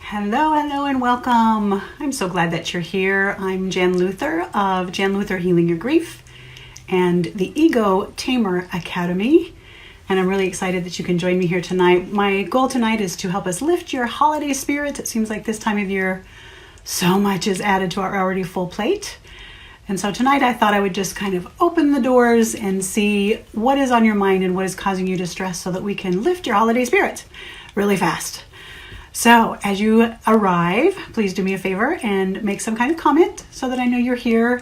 Hello, hello, and welcome. I'm so glad that you're here. I'm Jan Luther of Jan Luther Healing Your Grief and the Ego Tamer Academy. And I'm really excited that you can join me here tonight. My goal tonight is to help us lift your holiday spirit. It seems like this time of year, so much is added to our already full plate. And so tonight I thought I would just kind of open the doors and see what is on your mind and what is causing you distress so that we can lift your holiday spirit really fast. So as you arrive, please do me a favor and make some kind of comment so that I know you're here.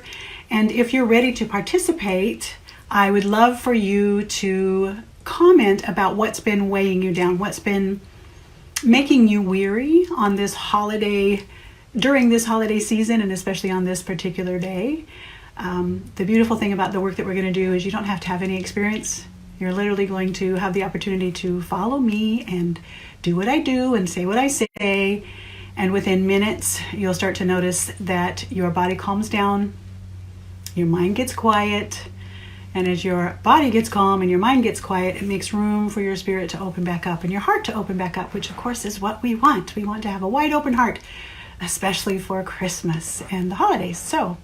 And if you're ready to participate, I would love for you to comment about what's been weighing you down, what's been making you weary on this holiday, during this holiday season, and especially on this particular day. The beautiful thing about the work that we're going to do is you don't have to have any experience. You're literally going to have the opportunity to follow me and do what I do and say what I say. And within minutes, you'll start to notice that your body calms down, your mind gets quiet. And as your body gets calm and your mind gets quiet, it makes room for your spirit to open back up and your heart to open back up, which of course is what we want. We want to have a wide open heart, especially for Christmas and the holidays. So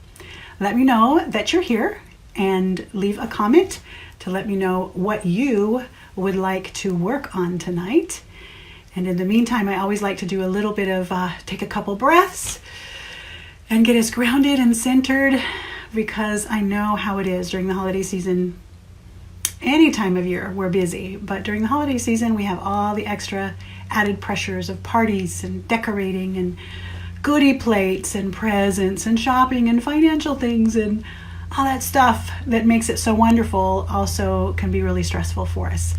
let me know that you're here and leave a comment to let me know what you would like to work on tonight. And in the meantime, I always like to do a little bit of take a couple breaths and get us grounded and centered, because I know how it is during the holiday season. Any time of year we're busy, but during the holiday season we have all the extra added pressures of parties and decorating and goodie plates and presents and shopping and financial things and all that stuff that makes it so wonderful also can be really stressful for us,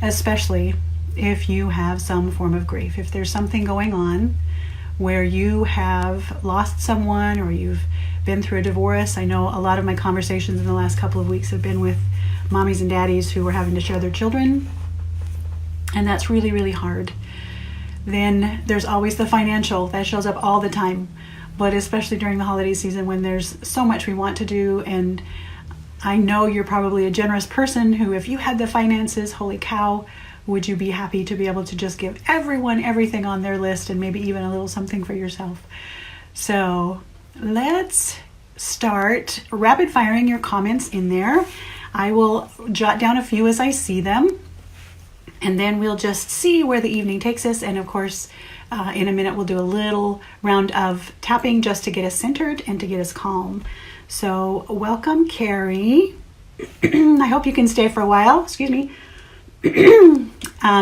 especially if you have some form of grief. If there's something going on where you have lost someone or you've been through a divorce. I know a lot of my conversations in the last couple of weeks have been with mommies and daddies who were having to share their children, and that's really, really hard. Then there's always the financial that shows up all the time, but especially during the holiday season when there's so much we want to do. And I know you're probably a generous person who, if you had the finances, holy cow, would you be happy to be able to just give everyone everything on their list and maybe even a little something for yourself? So let's start rapid firing your comments in there. I will jot down a few as I see them, and then we'll just see where the evening takes us. And of course, in a minute, we'll do a little round of tapping just to get us centered and to get us calm. So welcome, Carrie. I hope you can stay for a while. Excuse me.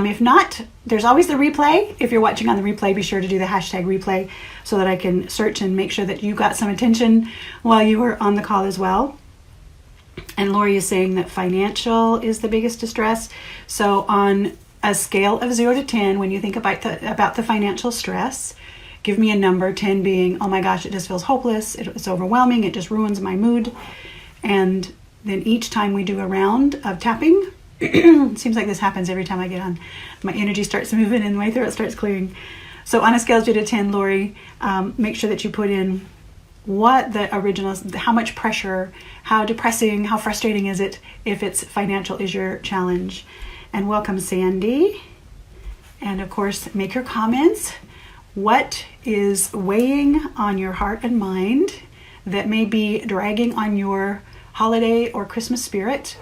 If not, there's always the replay. If you're watching on the replay, be sure to do the hashtag replay so that I can search and make sure that you got some attention while you were on the call as well. And Lori is saying that financial is the biggest distress. So on a scale of 0 to 10, when you think about the financial stress, give me a number, 10 being, oh my gosh, it just feels hopeless. It's overwhelming. It just ruins my mood. And then each time we do a round of tapping, it seems like this happens every time I get on. My energy starts moving and my throat starts clearing. So on a scale of 0 to 10, Lori, make sure that you put in what the original is, how much pressure, how depressing, how frustrating is it if it's financial is your challenge. And welcome, Sandy. And of course, make your comments. What is weighing on your heart and mind that may be dragging on your holiday or Christmas spirit?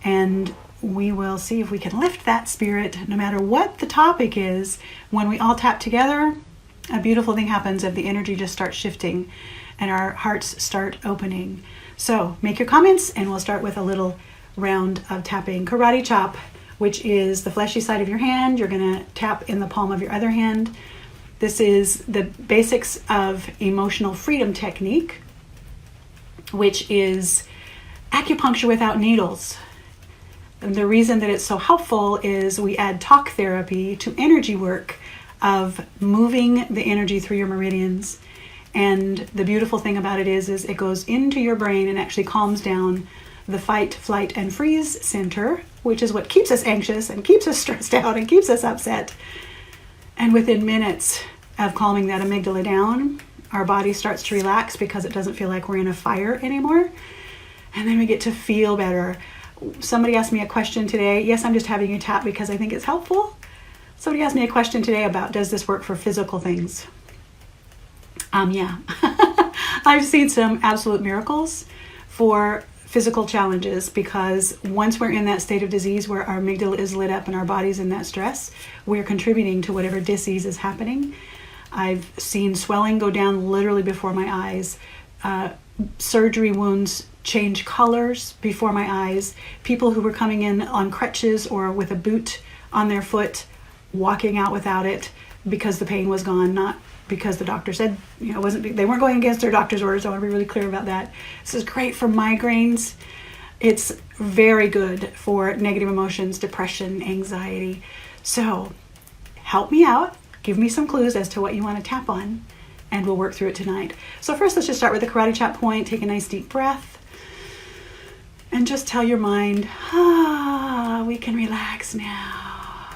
And we will see if we can lift that spirit no matter what the topic is. When we all tap together, a beautiful thing happens if the energy just starts shifting and our hearts start opening. So make your comments and we'll start with a little round of tapping. Karate chop, which is the fleshy side of your hand. You're going to tap in the palm of your other hand. This is the basics of emotional freedom technique, which is acupuncture without needles. And the reason that it's so helpful is we add talk therapy to energy work of moving the energy through your meridians. And the beautiful thing about it is it goes into your brain and actually calms down the fight, flight, and freeze center, which is what keeps us anxious and keeps us stressed out and keeps us upset. And within minutes of calming that amygdala down, our body starts to relax because it doesn't feel like we're in a fire anymore. And then we get to feel better. Somebody asked me a question today. Yes, I'm just having you tap because I think it's helpful. Somebody asked me a question today about, does this work for physical things? Yeah. I've seen some absolute miracles for physical challenges, because once we're in that state of disease where our amygdala is lit up and our body's in that stress, we're contributing to whatever disease is happening. I've seen swelling go down literally before my eyes, surgery wounds change colors before my eyes, people who were coming in on crutches or with a boot on their foot, walking out without it because the pain was gone, not because the doctor said, they weren't going against their doctor's orders. I want to be really clear about that. This is great for migraines. It's very good for negative emotions, depression, anxiety. So help me out. Give me some clues as to what you want to tap on, and we'll work through it tonight. So first, let's just start with the karate chop point. Take a nice deep breath and just tell your mind, we can relax now.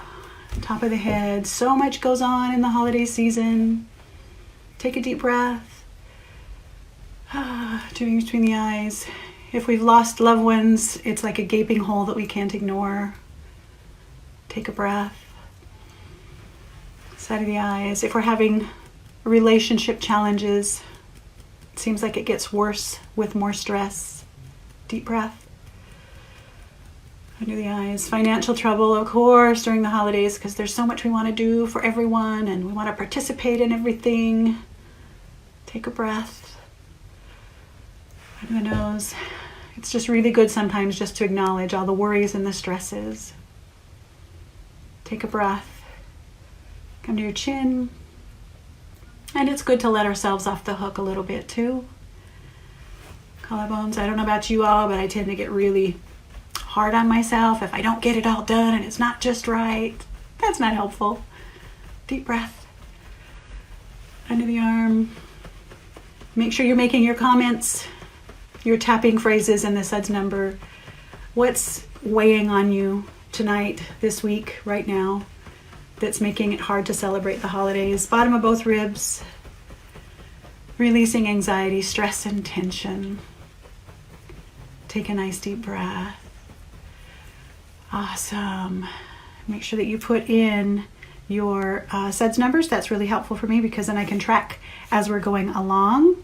Top of the head. So much goes on in the holiday season. Take a deep breath. Doing between the eyes. If we've lost loved ones, it's like a gaping hole that we can't ignore. Take a breath. Side of the eyes. If we're having relationship challenges, it seems like it gets worse with more stress. Deep breath. Under the eyes. Financial trouble, of course, during the holidays, because there's so much we want to do for everyone and we want to participate in everything. Take a breath. Under the nose. It's just really good sometimes just to acknowledge all the worries and the stresses. Take a breath. Come to your chin. And it's good to let ourselves off the hook a little bit too. Collarbones. I don't know about you all, but I tend to get really hard on myself if I don't get it all done and it's not just right. That's not helpful. Deep breath. Under the arm. Make sure you're making your comments, your tapping phrases, and the suds number. What's weighing on you tonight, this week, right now, that's making it hard to celebrate the holidays? Bottom of both ribs. Releasing anxiety, stress, and tension. Take a nice deep breath. Awesome. Make sure that you put in your suds numbers. That's really helpful for me, because then I can track as we're going along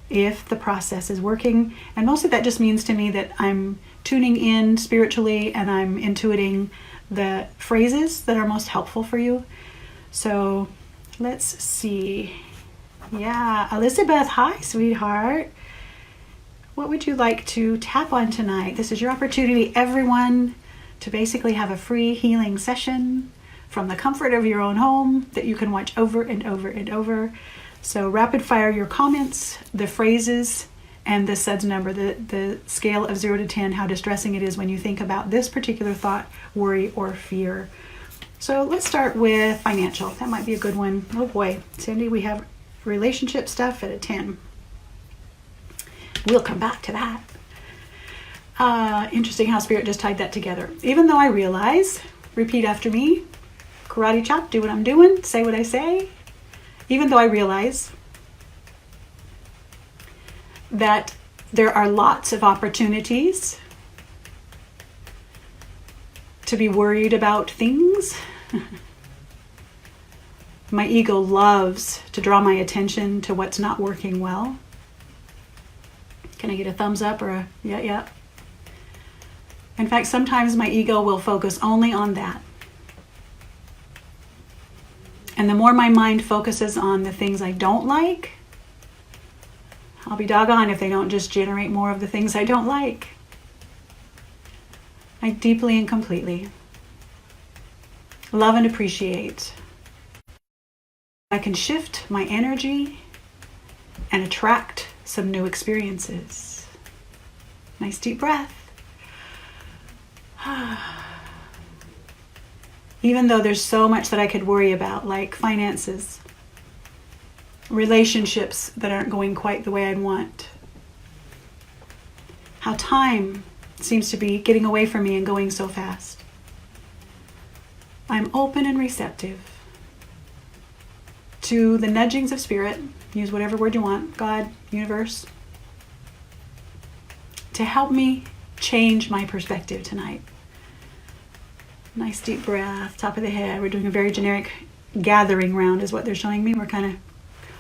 if the process is working. And most of that just means to me that I'm tuning in spiritually and I'm intuiting the phrases that are most helpful for you. So let's see. Yeah, Elizabeth, hi, sweetheart. What would you like to tap on tonight? This is your opportunity, everyone, to basically have a free healing session from the comfort of your own home that you can watch over and over and over. So rapid fire your comments, the phrases, and the suds number, the scale of 0 to 10, how distressing it is when you think about this particular thought, worry, or fear. So let's start with financial. That might be a good one. Oh boy, Cindy, we have relationship stuff at a 10. We'll come back to that. Interesting how Spirit just tied that together. Even though I realize, repeat after me, karate chop, do what I'm doing, say what I say. Even though I realize that there are lots of opportunities to be worried about things. My ego loves to draw my attention to what's not working well. Can I get a thumbs up or a yeah? In fact, sometimes my ego will focus only on that. And the more my mind focuses on the things I don't like, I'll be doggone if they don't just generate more of the things I don't like. I deeply and completely love and appreciate. I can shift my energy and attract some new experiences. Nice deep breath. Even though there's so much that I could worry about, like finances, relationships that aren't going quite the way I'd want, how time seems to be getting away from me and going so fast. I'm open and receptive to the nudgings of Spirit, use whatever word you want, God, universe, to help me change my perspective tonight. Nice deep breath, top of the head. We're doing a very generic gathering round is what they're showing me. We're kind of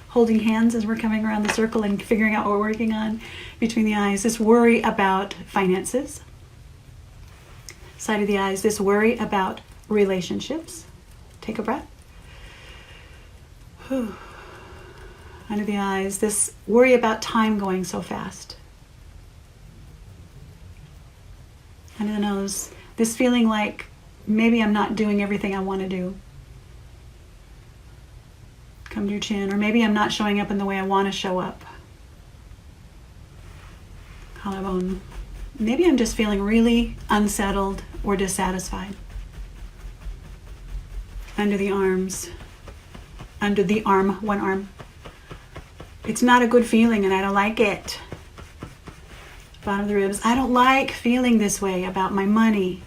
holding hands as we're coming around the circle and figuring out what we're working on between the eyes. This worry about finances. Side of the eyes, this worry about relationships. Take a breath. Whew. Under the eyes, this worry about time going so fast. Under the nose, this feeling like maybe I'm not doing everything I want to do. Come to your chin, or maybe I'm not showing up in the way I want to show up. Collarbone. Maybe I'm just feeling really unsettled or dissatisfied. Under the arms. Under the arm, one arm. It's not a good feeling and I don't like it. Bottom of the ribs. I don't like feeling this way about my money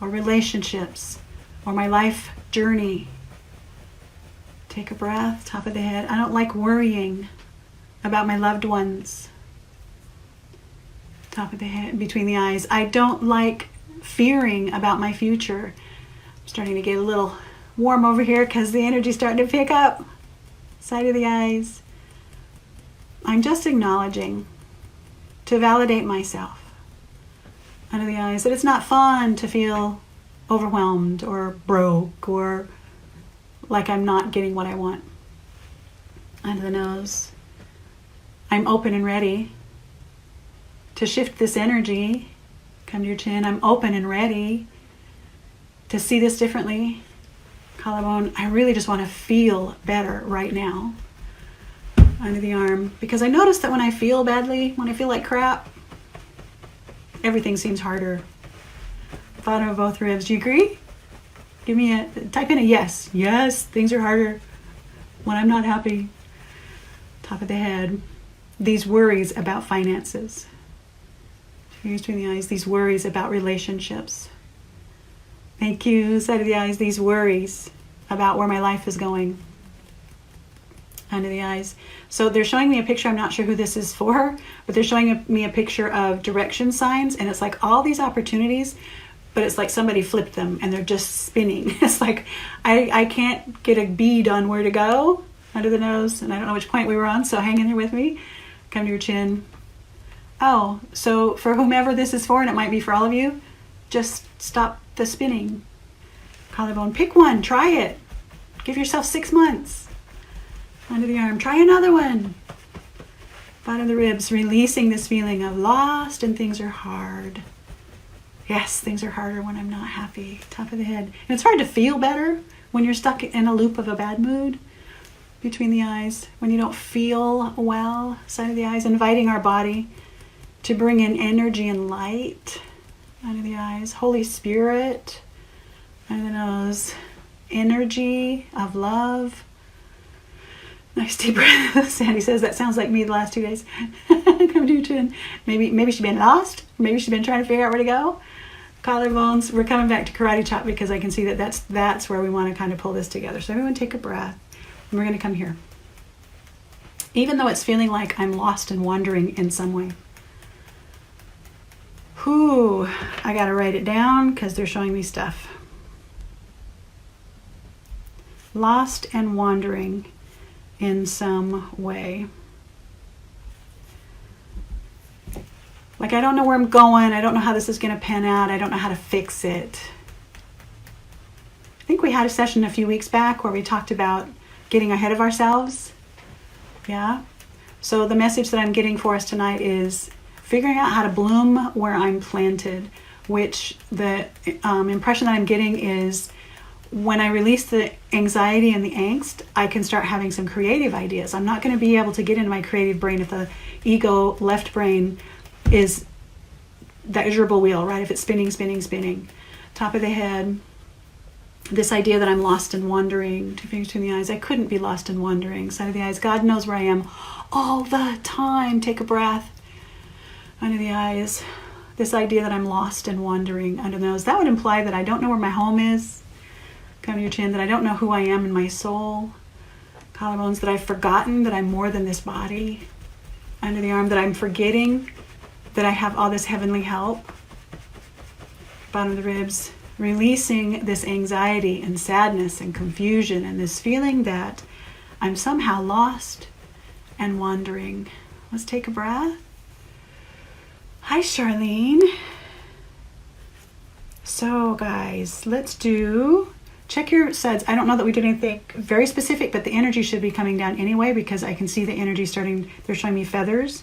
or relationships or my life journey. Take a breath, top of the head. I don't like worrying about my loved ones. Top of the head, between the eyes. I don't like fearing about my future. I'm starting to get a little warm over here because the energy's starting to pick up. Side of the eyes. I'm just acknowledging to validate myself. Under the eyes, that it's not fun to feel overwhelmed or broke or like I'm not getting what I want. Under the nose, I'm open and ready to shift this energy. Come to your chin. I'm open and ready to see this differently. Collarbone, I really just want to feel better right now. Under the arm, because I notice that when I feel badly, when I feel like crap, everything seems harder. Bottom of both ribs. Do you agree? Type in a yes. Yes, things are harder when I'm not happy. Top of the head. These worries about finances. Fingers between the eyes. These worries about relationships. Thank you. Side of the eyes. These worries about where my life is going. Under the eyes. So they're showing me a picture. I'm not sure who this is for, but they're showing me a picture of direction signs, and it's like all these opportunities, but it's like somebody flipped them and they're just spinning. It's like I can't get a bead on where to go. Under the nose, and I don't know which point we were on, so hang in there with me. Come to your chin. Oh, so for whomever this is for, and it might be for all of you, just stop the spinning. Collarbone, pick one, try it. Give yourself 6 months. Under the arm, try another one. Bottom of the ribs, releasing this feeling of lost and things are hard. Yes, things are harder when I'm not happy. Top of the head. And it's hard to feel better when you're stuck in a loop of a bad mood. Between the eyes, when you don't feel well. Side of the eyes, inviting our body to bring in energy and light. Under the eyes, Holy Spirit. Under the nose, energy of love. Nice deep breath. Sandy says that sounds like me the last 2 days. Come to your chin. Maybe she's been lost. Maybe she's been trying to figure out where to go. Collarbones. We're coming back to karate chop because I can see that that's where we want to kind of pull this together. So everyone take a breath. And we're going to come here. Even though it's feeling like I'm lost and wandering in some way. Whew. I got to write it down because they're showing me stuff. Lost and wandering in some way. Like I don't know where I'm going. I don't know how this is going to pan out. I don't know how to fix it. I think we had a session a few weeks back where we talked about getting ahead of ourselves. Yeah. So the message that I'm getting for us tonight is figuring out how to bloom where I'm planted, which the impression that I'm getting is when I release the anxiety and the angst, I can start having some creative ideas. I'm not going to be able to get into my creative brain if the ego left brain is that gerbil wheel, right? If it's spinning, spinning, spinning. Top of the head, this idea that I'm lost and wandering. 2 fingers between the eyes. I couldn't be lost and wandering. Side of the eyes. God knows where I am all the time. Take a breath. Under the eyes. This idea that I'm lost and wandering. Under the nose. That would imply that I don't know where my home is. Come to your chin, that I don't know who I am in my soul. Collarbones, that I've forgotten that I'm more than this body. Under the arm, that I'm forgetting that I have all this heavenly help. Bottom of the ribs, Releasing this anxiety and sadness and confusion and this feeling that I'm somehow lost and wandering. Let's take a breath. Hi, Charlene. So guys, check your suds. I don't know that we did anything very specific, but the energy should be coming down anyway, because I can see the energy they're showing me feathers,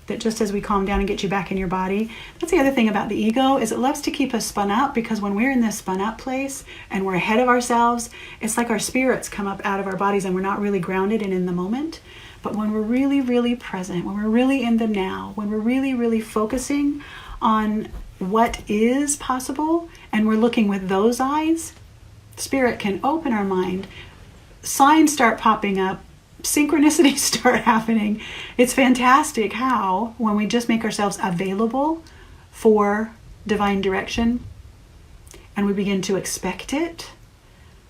that just as we calm down and get you back in your body. That's the other thing about the ego, is it loves to keep us spun up, because when we're in this spun up place and we're ahead of ourselves, it's like our spirits come up out of our bodies and we're not really grounded and in the moment. But when we're really, really present, when we're really in the now, when we're really, really focusing on what is possible, and we're looking with those eyes, Spirit can open our mind, signs start popping up, synchronicities start happening. It's fantastic how, when we just make ourselves available for divine direction and we begin to expect it,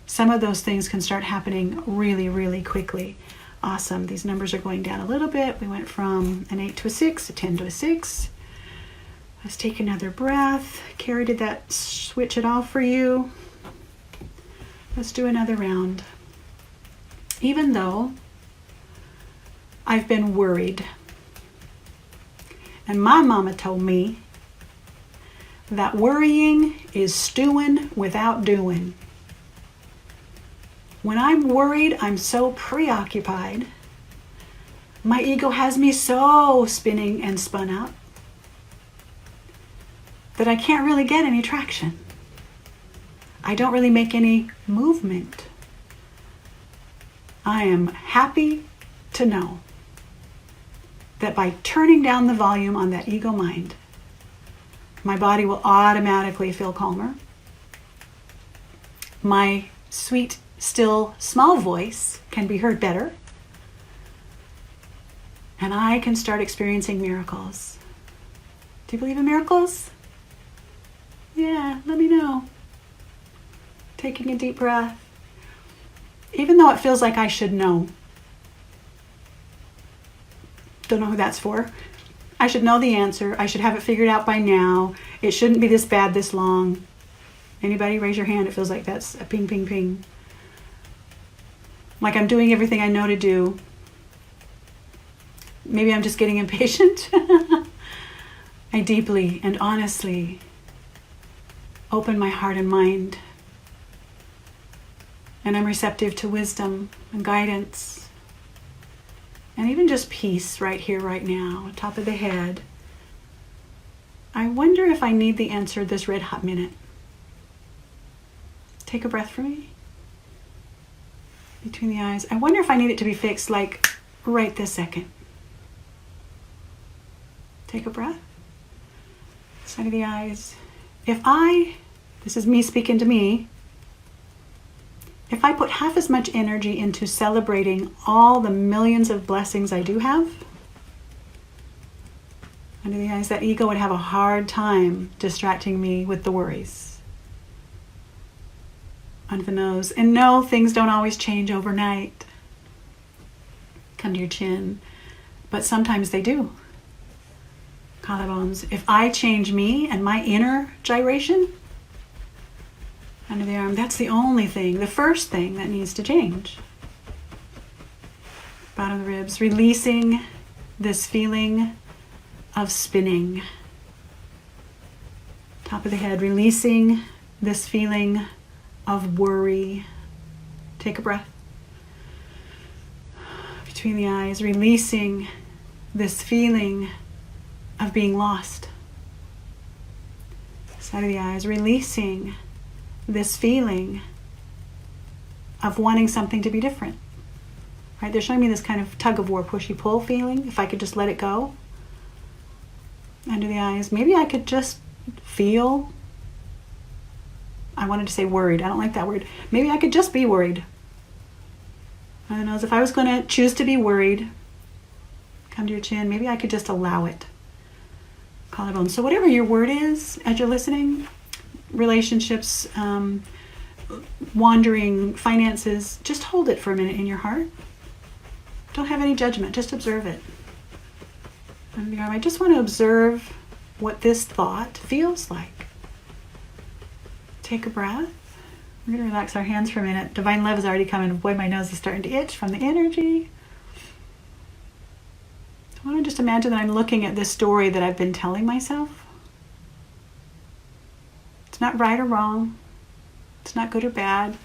some of those things can start happening really, really quickly. Awesome. These numbers are going down a little bit. We went from an 8 to a 6, a 10 to a 6. Let's take another breath. Carrie, did that switch it off for you? Let's do another round. Even though I've been worried, and my mama told me that worrying is stewing without doing. When I'm worried, I'm so preoccupied. My ego has me so spinning and spun up that I can't really get any traction. I don't really make any movement. I am happy to know that by turning down the volume on that ego mind, my body will automatically feel calmer. My sweet, still, small voice can be heard better. And I can start experiencing miracles. Do you believe in miracles? Yeah, let me know. Taking a deep breath. Even though it feels like I should know. Don't know who that's for. I should know the answer. I should have it figured out by now. It shouldn't be this bad this long. Anybody raise your hand? It feels like that's a ping, ping, ping. Like I'm doing everything I know to do. Maybe I'm just getting impatient. I deeply and honestly open my heart and mind. And I'm receptive to wisdom and guidance. And even just peace right here, right now, top of the head. I wonder if I need the answer this red hot minute. Take a breath for me. Between the eyes. I wonder if I need it to be fixed like right this second. Take a breath. Side of the eyes. This is me speaking to me, if I put half as much energy into celebrating all the millions of blessings I do have, under the eyes, that ego would have a hard time distracting me with the worries. Under the nose. And no, things don't always change overnight. Come to your chin. But sometimes they do. Collarbones. If I change me and my inner gyration, under the arm, that's the only thing, the first thing that needs to change. Bottom of the ribs, releasing this feeling of spinning. Top of the head, releasing this feeling of worry. Take a breath. Between the eyes, releasing this feeling of being lost. Side of the eyes, releasing this feeling of wanting something to be different. Right? They're showing me this kind of tug of war, pushy pull feeling. If I could just let it go. Under the eyes. Maybe I could just feel. I wanted to say worried. I don't like that word. Maybe I could just be worried. I don't know. If I was going to choose to be worried, come to your chin. Maybe I could just allow it. Collarbone. So whatever your word is as you're listening, relationships, wandering, finances, just hold it for a minute in your heart. Don't have any judgment, just observe it. I just want to observe what this thought feels like. take a breath. We're going to relax our hands for a minute. Divine love is already coming. Boy, my nose is starting to itch from the energy. I want to just imagine that I'm looking at this story that I've been telling myself. It's not right or wrong. It's not good or bad.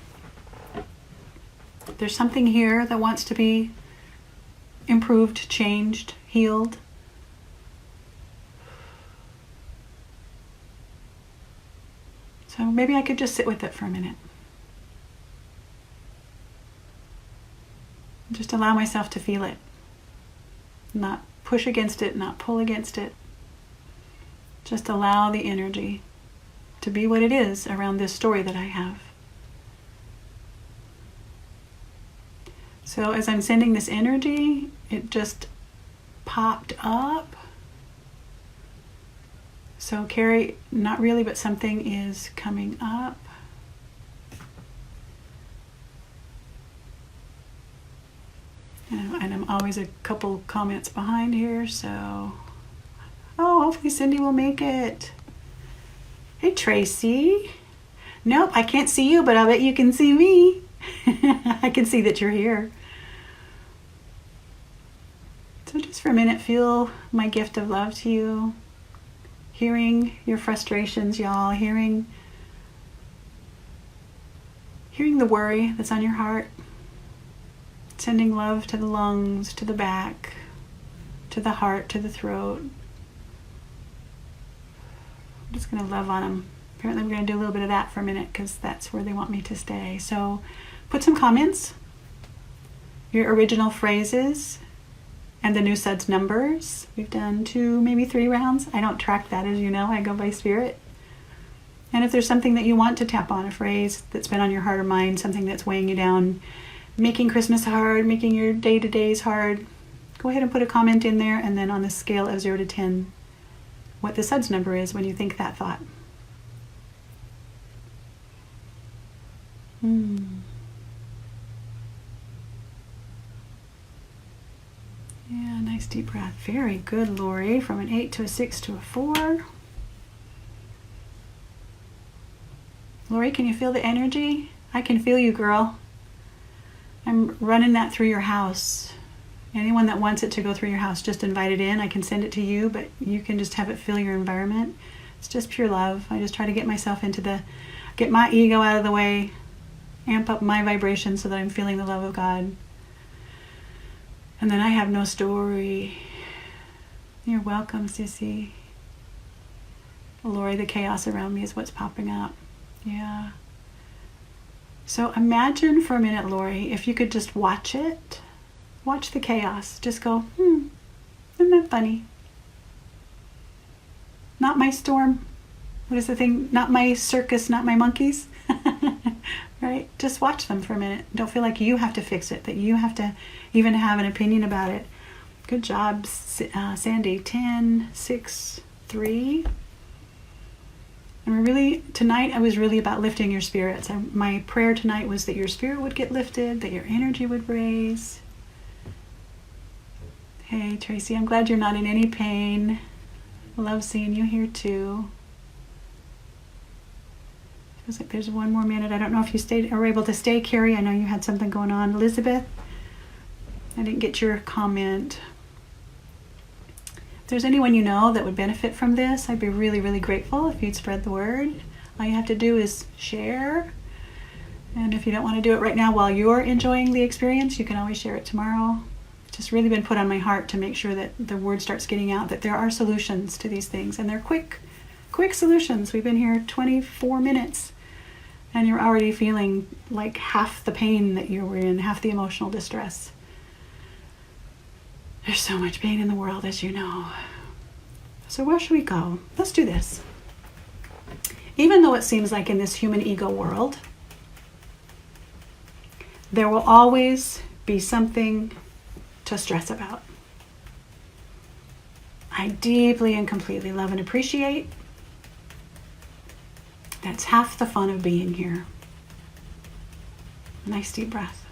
There's something here that wants to be improved, changed, healed. So maybe I could just sit with it for a minute. Just allow myself to feel it. Not push against it, not pull against it. Just allow the energy to be what it is around this story that I have. So as I'm sending this energy, it just popped up. So Carrie, not really, but something is coming up. And I'm always a couple comments behind here, so... Oh, hopefully Cindy will make it. Hey, Tracy. Nope, I can't see you, but I bet you can see me. I can see that you're here. So just for a minute, feel my gift of love to you. Hearing your frustrations, y'all. Hearing the worry that's on your heart. Sending love to the lungs, to the back, to the heart, to the throat. I'm just going to love on them. Apparently I'm going to do a little bit of that for a minute because that's where they want me to stay. So put some comments, your original phrases, and the new suds numbers. We've done 2, maybe 3 rounds. I don't track that, as you know. I go by spirit. And if there's something that you want to tap on, a phrase that's been on your heart or mind, something that's weighing you down, making Christmas hard, making your day-to-days hard, go ahead and put a comment in there, and then on the scale of 0 to 10, what the suds number is when you think that thought. Yeah, nice deep breath. Very good, Lori. From an 8 to a 6 to a 4. Lori, can you feel the energy? I can feel you, girl. I'm running that through your house. Anyone that wants it to go through your house, just invite it in. I can send it to you, but you can just have it fill your environment. It's just pure love. I just try to get myself get my ego out of the way, amp up my vibration so that I'm feeling the love of God. And then I have no story. You're welcome, Sissy. Lori, the chaos around me is what's popping up. Yeah. So imagine for a minute, Lori, if you could just watch it. Watch the chaos. Just go, isn't that funny? Not my storm. What is the thing? Not my circus, not my monkeys. Right? Just watch them for a minute. Don't feel like you have to fix it, that you have to even have an opinion about it. Good job, Sandy. 10, 6, 3. And tonight I was really about lifting your spirits. My prayer tonight was that your spirit would get lifted, that your energy would raise. Hey, Tracy, I'm glad you're not in any pain. Love seeing you here too. Feels like there's one more minute. I don't know if you were able to stay, Carrie. I know you had something going on. Elizabeth, I didn't get your comment. If there's anyone you know that would benefit from this, I'd be really, really grateful if you'd spread the word. All you have to do is share. And if you don't want to do it right now while you're enjoying the experience, you can always share it tomorrow. It's just really been put on my heart to make sure that the word starts getting out, that there are solutions to these things. And they're quick solutions. We've been here 24 minutes. And you're already feeling like half the pain that you were in, half the emotional distress. There's so much pain in the world, as you know. So where should we go? Let's do this. Even though it seems like in this human ego world, there will always be something to stress about. I deeply and completely love and appreciate. That's half the fun of being here. Nice deep breath.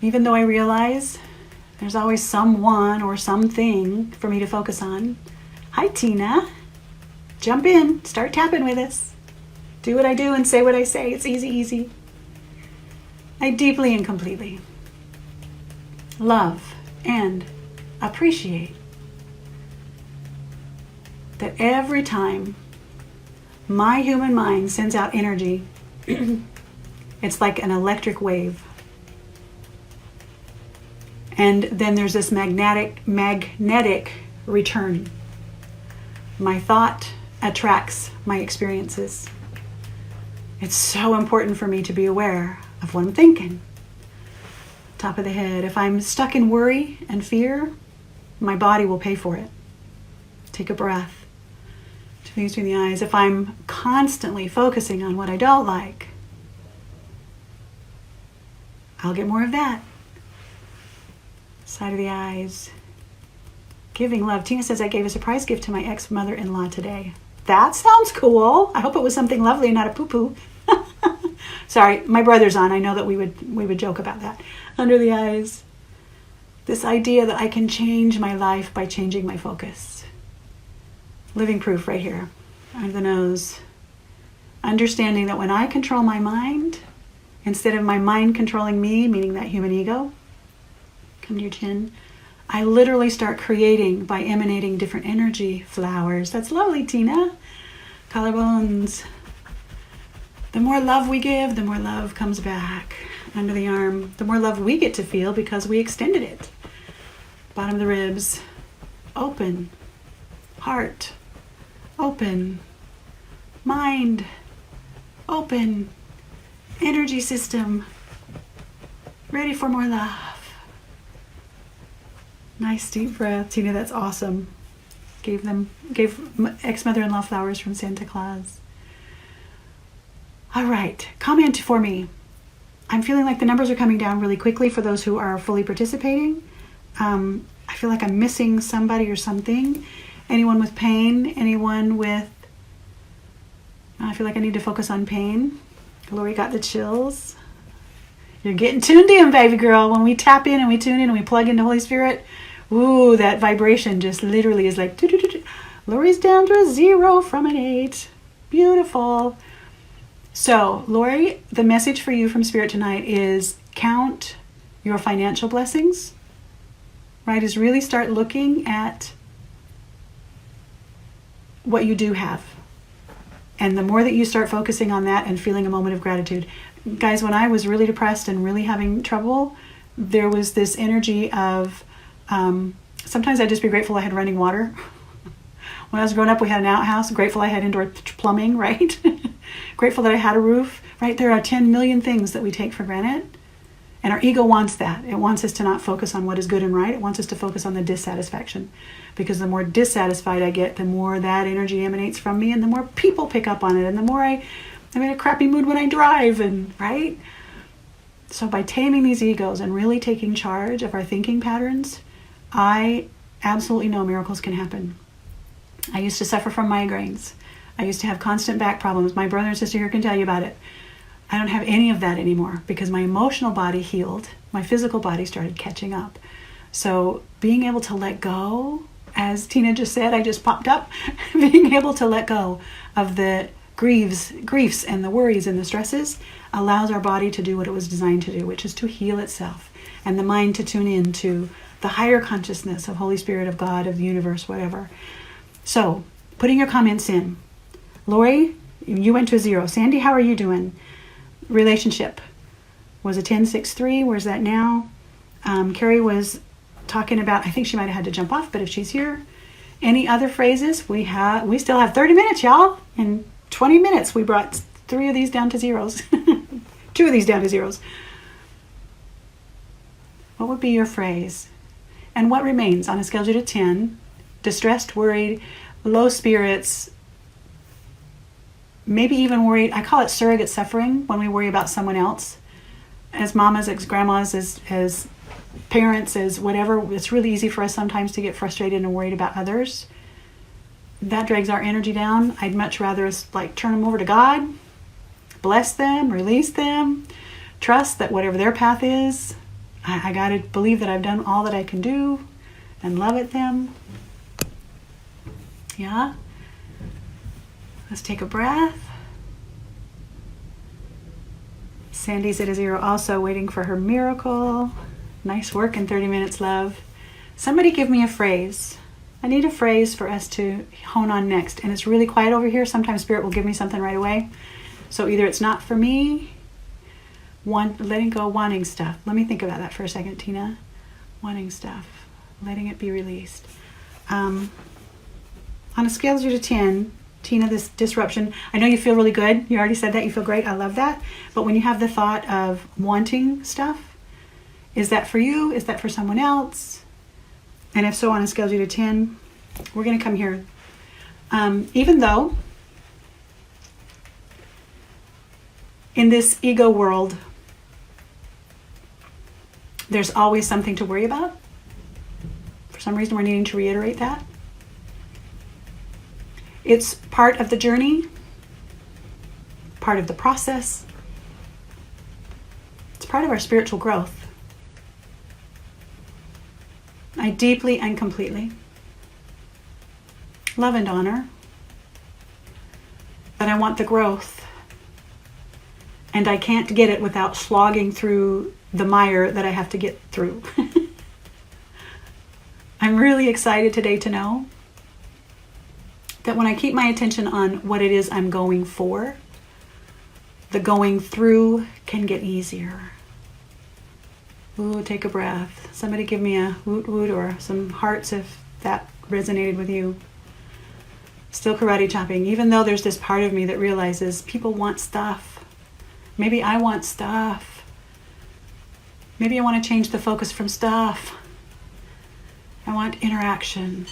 Even though I realize there's always someone or something for me to focus on. Hi, Tina. Jump in. Start tapping with us. Do what I do and say what I say. It's easy, easy. I deeply and completely love and appreciate that every time my human mind sends out energy, it's like an electric wave. And then there's this magnetic return. My thought attracts my experiences. It's so important for me to be aware of what I'm thinking. Top of the head. If I'm stuck in worry and fear, my body will pay for it. Take a breath. Two things between the eyes. If I'm constantly focusing on what I don't like, I'll get more of that. Side of the eyes. Giving love. Tina says, I gave a surprise gift to my ex-mother-in-law today. That sounds cool. I hope it was something lovely and not a poo-poo. Sorry, my brother's on. I know that we would joke about that. Under the eyes. This idea that I can change my life by changing my focus. Living proof right here. Under the nose. Understanding that when I control my mind, instead of my mind controlling me, meaning that human ego, come to your chin, I literally start creating by emanating different energy flowers. That's lovely, Tina. Collarbones. The more love we give, the more love comes back. Under the arm, the more love we get to feel because we extended it. Bottom of the ribs. Open. Heart. Open. Mind. Open. Energy system. Ready for more love. Nice deep breath. Tina, that's awesome. Gave ex-mother-in-law flowers from Santa Claus. All right, comment for me. I'm feeling like the numbers are coming down really quickly for those who are fully participating. I feel like I'm missing somebody or something. Anyone with pain? Anyone with... I feel like I need to focus on pain. Lori got the chills. You're getting tuned in, baby girl. When we tap in and we tune in and we plug into Holy Spirit, ooh, that vibration just literally is like... Lori's down to a 0 from an 8. Beautiful. So, Lori, the message for you from Spirit tonight is count your financial blessings, right? Is really start looking at what you do have. And the more that you start focusing on that and feeling a moment of gratitude. Guys, when I was really depressed and really having trouble, there was this energy of, sometimes I'd just be grateful I had running water. When I was growing up, we had an outhouse. Grateful I had indoor plumbing, right? Grateful that I had a roof, right? There are 10 million things that we take for granted. And our ego wants that. It wants us to not focus on what is good and right. It wants us to focus on the dissatisfaction. Because the more dissatisfied I get, the more that energy emanates from me, and the more people pick up on it, and the more I'm in a crappy mood when I drive, and right? So by taming these egos and really taking charge of our thinking patterns, I absolutely know miracles can happen. I used to suffer from migraines. I used to have constant back problems. My brother and sister here can tell you about it. I don't have any of that anymore because my emotional body healed. My physical body started catching up. So being able to let go, as Tina just said, I just popped up, being able to let go of the griefs and the worries and the stresses allows our body to do what it was designed to do, which is to heal itself, and the mind to tune in to the higher consciousness of Holy Spirit, of God, of the universe, whatever. So, putting your comments in. Lori, you went to a 0. Sandy, how are you doing? Relationship was a 10-6-3. Where's that now? Carrie was talking about, I think she might have had to jump off, but if she's here. Any other phrases? We still have 30 minutes, y'all. In 20 minutes, we brought 3 of these down to 0s. 2 of these down to 0s. What would be your phrase? And what remains on a scale of 0 to 10? Distressed, worried, low spirits, maybe even worried. I call it surrogate suffering when we worry about someone else. As mamas, as grandmas, as parents, as whatever, it's really easy for us sometimes to get frustrated and worried about others. That drags our energy down. I'd much rather us turn them over to God, bless them, release them, trust that whatever their path is, I got to believe that I've done all that I can do and love at them. Yeah? Let's take a breath. Sandy's at a 0 also, waiting for her miracle. Nice work in 30 minutes, love. Somebody give me a phrase. I need a phrase for us to hone on next. And it's really quiet over here. Sometimes Spirit will give me something right away. So either it's not for me, letting go, wanting stuff. Let me think about that for a second, Tina. Wanting stuff, letting it be released. On a scale of 0 to 10, Tina, this disruption, I know you feel really good. You already said that. You feel great. I love that. But when you have the thought of wanting stuff, is that for you? Is that for someone else? And if so, on a scale of 0 to 10, we're going to come here. Even though in this ego world, there's always something to worry about. For some reason, we're needing to reiterate that. It's part of the journey, part of the process. It's part of our spiritual growth. I deeply and completely love and honor, but I want the growth. And I can't get it without slogging through the mire that I have to get through. I'm really excited today to know that when I keep my attention on what it is I'm going for, the going through can get easier. Ooh, take a breath. Somebody give me a woot woot or some hearts if that resonated with you. Still karate chopping. Even though there's this part of me that realizes people want stuff. Maybe I want stuff. Maybe I want to change the focus from stuff. I want interaction.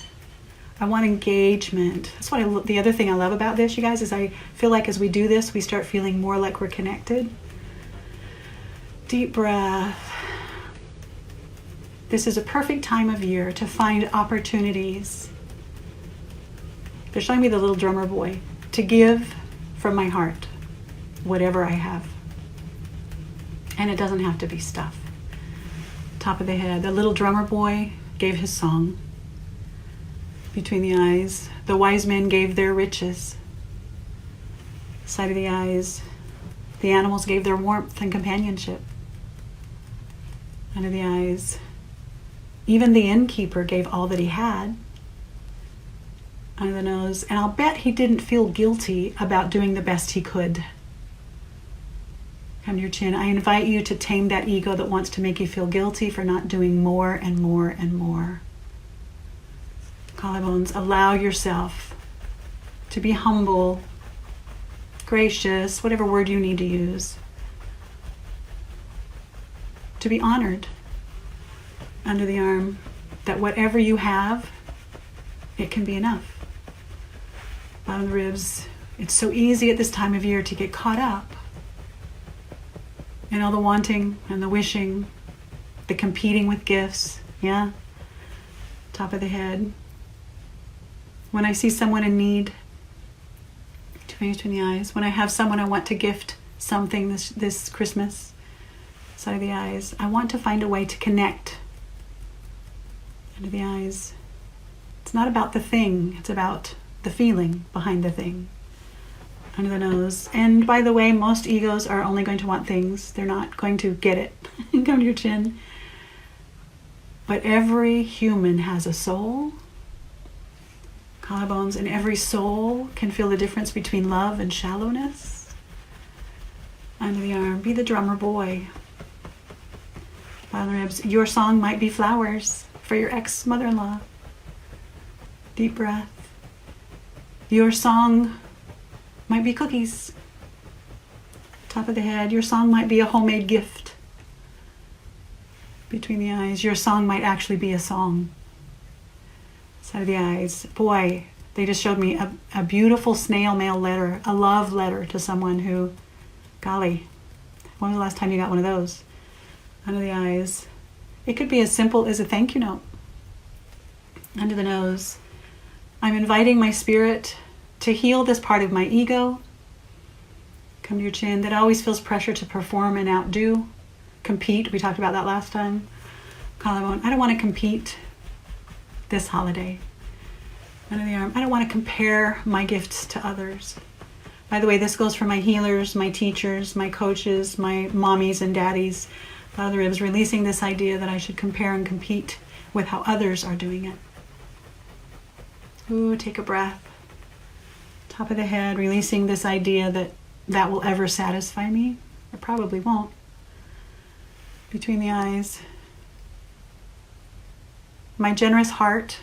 I want engagement. That's what the other thing I love about this, you guys, is I feel like as we do this, we start feeling more like we're connected. Deep breath. This is a perfect time of year to find opportunities. They're showing me the little drummer boy. To give from my heart, whatever I have. And it doesn't have to be stuff. Top of the head. The little drummer boy gave his song. Between the eyes. The wise men gave their riches. Side of the eyes. The animals gave their warmth and companionship. Under the eyes. Even the innkeeper gave all that he had. Under the nose. And I'll bet he didn't feel guilty about doing the best he could. Come to your chin. I invite you to tame that ego that wants to make you feel guilty for not doing more and more and more. Collarbones. Allow yourself to be humble, gracious, whatever word you need to use. To be honored. Under the arm. That whatever you have, it can be enough. Bottom of the ribs. It's so easy at this time of year to get caught up in all the wanting and the wishing, the competing with gifts. Yeah. Top of the head. When I see someone in need, 2 fingers between the eyes. When I have someone I want to gift something this Christmas, side of the eyes. I want to find a way to connect. Under the eyes. It's not about the thing, it's about the feeling behind the thing. Under the nose. And by the way, most egos are only going to want things. They're not going to get it. Come to your chin. But every human has a soul. Collarbones. And every soul can feel the difference between love and shallowness. Under the arm. Be the drummer boy. Bottom ribs. Your song might be flowers for your ex-mother-in-law. Deep breath. Your song might be cookies. Top of the head. Your song might be a homemade gift. Between the eyes. Your song might actually be a song. Side of the eyes. Boy, they just showed me a beautiful snail mail letter, a love letter to someone who, golly, when was the last time you got one of those? Under the eyes. It could be as simple as a thank you note. Under the nose. I'm inviting my spirit to heal this part of my ego. Come to your chin. That always feels pressure to perform and outdo. Compete. We talked about that last time. Collarbone. I don't want to compete this holiday. Under the arm. I don't want to compare my gifts to others. By the way, this goes for my healers, my teachers, my coaches, my mommies and daddies. The other ribs, releasing this idea that I should compare and compete with how others are doing it. Ooh, take a breath. Top of the head, releasing this idea that that will ever satisfy me. It probably won't. Between the eyes. My generous heart.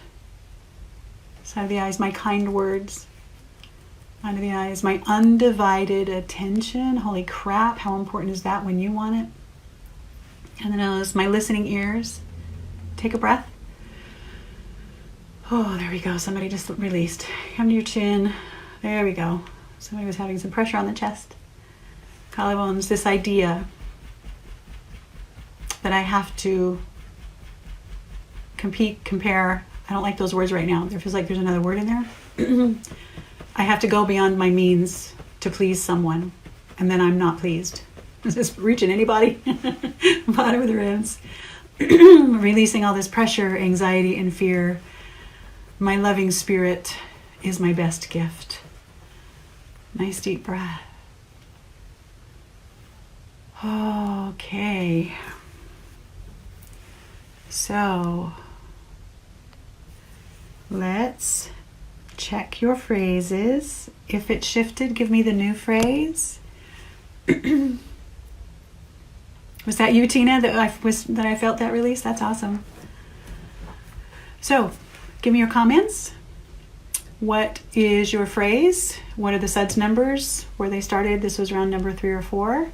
Side of the eyes, my kind words. Under the eyes, my undivided attention. Holy crap, how important is that when you want it? And the nose, my listening ears. Take a breath. Oh, there we go. Somebody just released. Come to your chin. There we go. Somebody was having some pressure on the chest. Collarbones, this idea that I have to compete, compare. I don't like those words right now. There feels like there's another word in there. I have to go beyond my means to please someone, and then I'm not pleased. Is this reaching anybody? Bottom of the ribs. Releasing all this pressure, anxiety, and fear. My loving spirit is my best gift. Nice deep breath. Okay. So, let's check your phrases. If it shifted, give me the new phrase. Was that you, Tina, that I felt that release? That's awesome. So, give me your comments. What is your phrase? What are the suds numbers? Where they started? This was round number 3 or 4.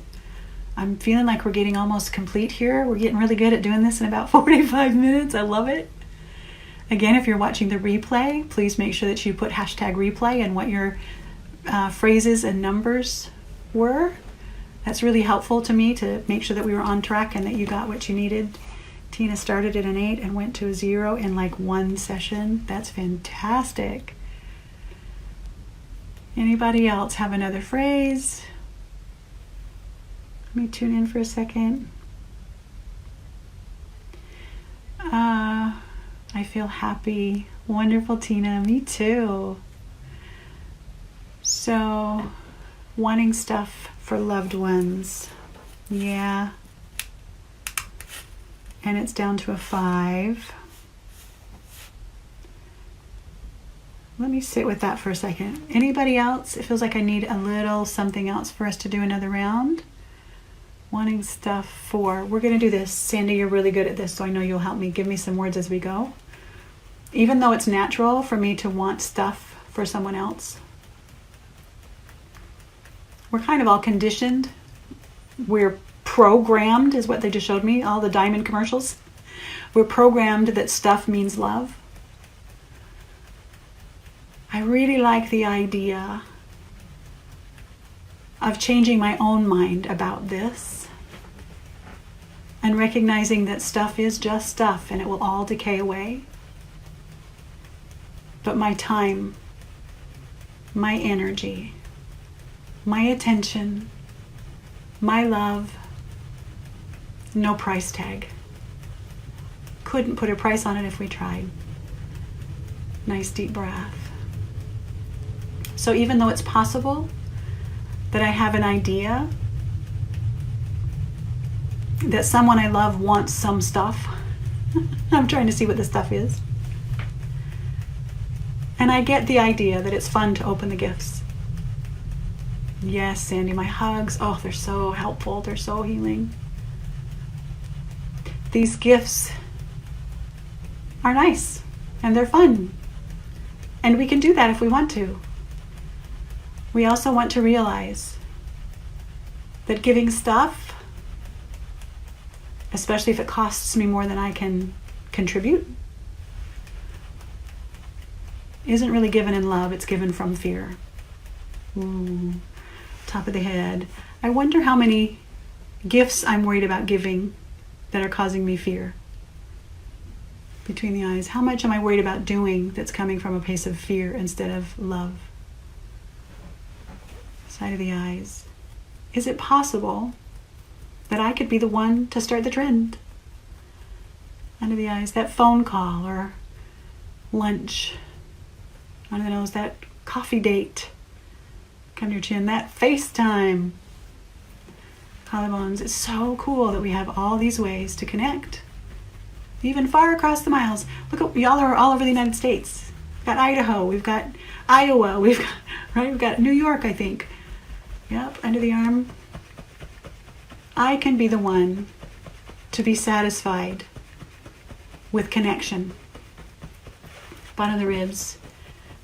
I'm feeling like we're getting almost complete here. We're getting really good at doing this in about 45 minutes. I love it. Again, if you're watching the replay, please make sure that you put hashtag replay and what your phrases and numbers were. That's really helpful to me to make sure that we were on track and that you got what you needed. Tina started at an 8 and went to a 0 in like one session. That's fantastic. Anybody else have another phrase? Let me tune in for a second. I feel happy. Wonderful, Tina. Me too. So, wanting stuff for loved ones. Yeah. And it's down to a 5. Let me sit with that for a second. Anybody else? It feels like I need a little something else for us to do another round. Wanting stuff for, we're going to do this. Sandy, you're really good at this, so I know you'll help me. Give me some words as we go. Even though it's natural for me to want stuff for someone else, we're kind of all conditioned. We're programmed, is what they just showed me, all the diamond commercials. We're programmed that stuff means love. I really like the idea of changing my own mind about this and recognizing that stuff is just stuff and it will all decay away. But my time, my energy, my attention, my love, no price tag. Couldn't put a price on it if we tried. Nice deep breath. So even though it's possible that I have an idea that someone I love wants some stuff, I'm trying to see what the stuff is. And I get the idea that it's fun to open the gifts. Yes, Sandy, my hugs, oh, they're so helpful. They're so healing. These gifts are nice and they're fun. And we can do that if we want to. We also want to realize that giving stuff, especially if it costs me more than I can contribute, isn't really given in love, it's given from fear. Ooh, top of the head. I wonder how many gifts I'm worried about giving that are causing me fear. Between the eyes, how much am I worried about doing that's coming from a place of fear instead of love? Side of the eyes. Is it possible that I could be the one to start the trend? Under the eyes, that phone call or lunch. Under the nose, that coffee date. Work on your chin. That FaceTime. Collarbones. It's so cool that we have all these ways to connect. Even far across the miles. Look, y'all are all over the United States. We've got Idaho. We've got Iowa. We've got New York, I think. Yep, under the arm. I can be the one to be satisfied with connection. Bottom of the ribs.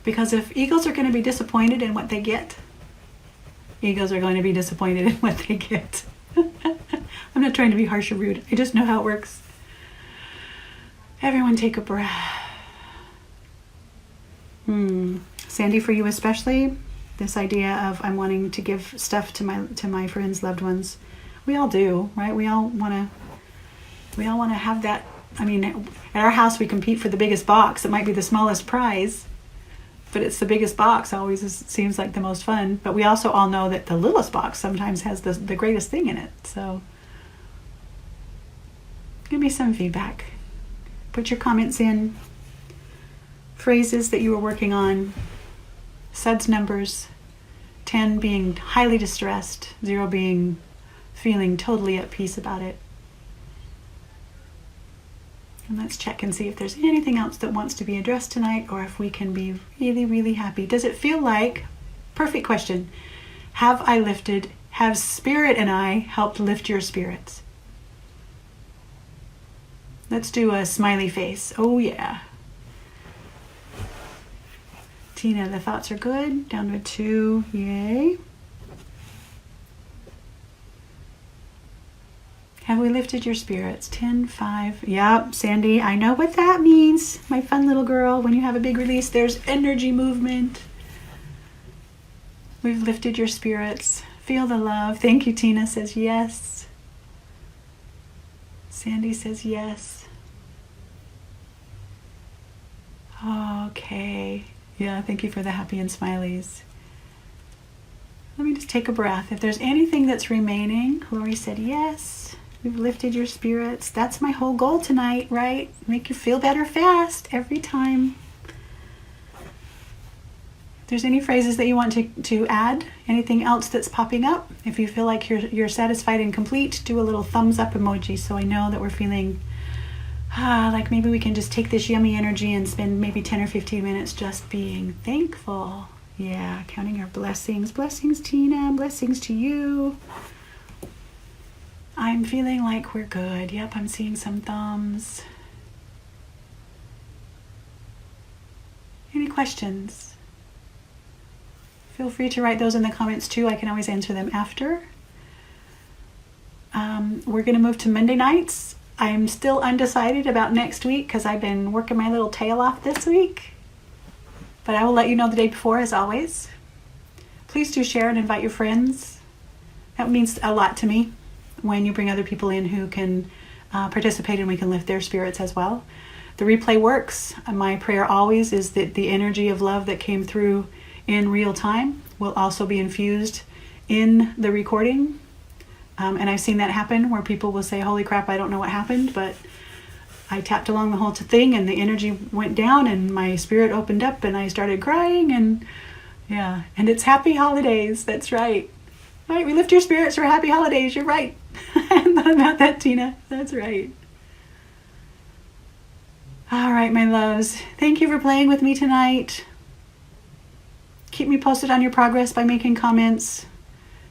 Because if eagles are going to be disappointed in what they get, eagles are going to be disappointed in what they get. I'm not trying to be harsh or rude. I just know how it works. Everyone take a breath. Sandy, for you especially, this idea of I'm wanting to give stuff to my friends, loved ones. We all do, right? We all want to have that. I mean, at our house we compete for the biggest box. It might be the smallest prize, but it's the biggest box always seems like the most fun. But we also all know that the littlest box sometimes has the greatest thing in it. So give me some feedback. Put your comments in. Phrases that you were working on. SUDS numbers. 10 being highly distressed. 0 being feeling totally at peace about it. And let's check and see if there's anything else that wants to be addressed tonight, or if we can be really, really happy. Does it feel like, perfect question, have Spirit and I helped lift your spirits? Let's do a smiley face. Oh yeah. Tina, the thoughts are good. Down to a 2. Yay. Have we lifted your spirits? 10, 5. Yep, Sandy, I know what that means. My fun little girl. When you have a big release, there's energy movement. We've lifted your spirits. Feel the love. Thank you, Tina says yes. Sandy says yes. Okay. Yeah, thank you for the happy and smileys. Let me just take a breath. If there's anything that's remaining, Lori said yes. We've lifted your spirits. That's my whole goal tonight, right? Make you feel better fast every time. If there's any phrases that you want to add, anything else that's popping up, if you feel like you're satisfied and complete, do a little thumbs up emoji so I know that we're feeling like maybe we can just take this yummy energy and spend maybe 10 or 15 minutes just being thankful. Yeah, counting our blessings. Blessings, Tina. Blessings to you. I'm feeling like we're good. Yep, I'm seeing some thumbs. Any questions? Feel free to write those in the comments too. I can always answer them after. We're going to move to Monday nights. I'm still undecided about next week because I've been working my little tail off this week. But I will let you know the day before, as always. Please do share and invite your friends. That means a lot to me when you bring other people in who can participate and we can lift their spirits as well. The replay works. My prayer always is that the energy of love that came through in real time will also be infused in the recording. And I've seen that happen where people will say, holy crap, I don't know what happened, but I tapped along the whole thing and the energy went down and my spirit opened up and I started crying and yeah. And it's happy holidays. That's right. Right, we lift your spirits for happy holidays. You're right. I hadn't thought about that, Tina. That's right. All right, my loves. Thank you for playing with me tonight. Keep me posted on your progress by making comments.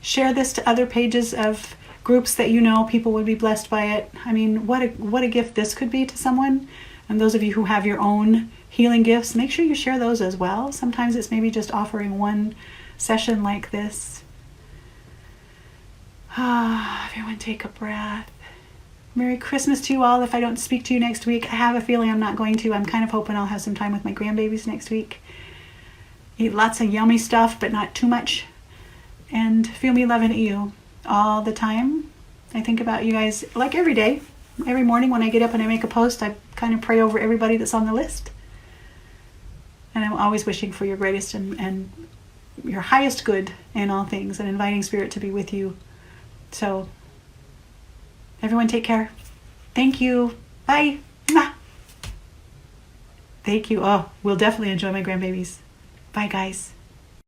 Share this to other pages of groups that you know people would be blessed by it. I mean, what a gift this could be to someone. And those of you who have your own healing gifts, make sure you share those as well. Sometimes it's maybe just offering one session like this. Everyone take a breath. Merry Christmas to you all. If I don't speak to you next week, I have a feeling I'm not going to. I'm kind of hoping I'll have some time with my grandbabies next week. Eat lots of yummy stuff, but not too much. And feel me loving you all the time. I think about you guys like every day. Every morning when I get up and I make a post, I kind of pray over everybody that's on the list. And I'm always wishing for your greatest and your highest good in all things and inviting Spirit to be with you. So, everyone take care. Thank you. Bye. Mwah. Thank you. Oh, we'll definitely enjoy my grandbabies. Bye, guys.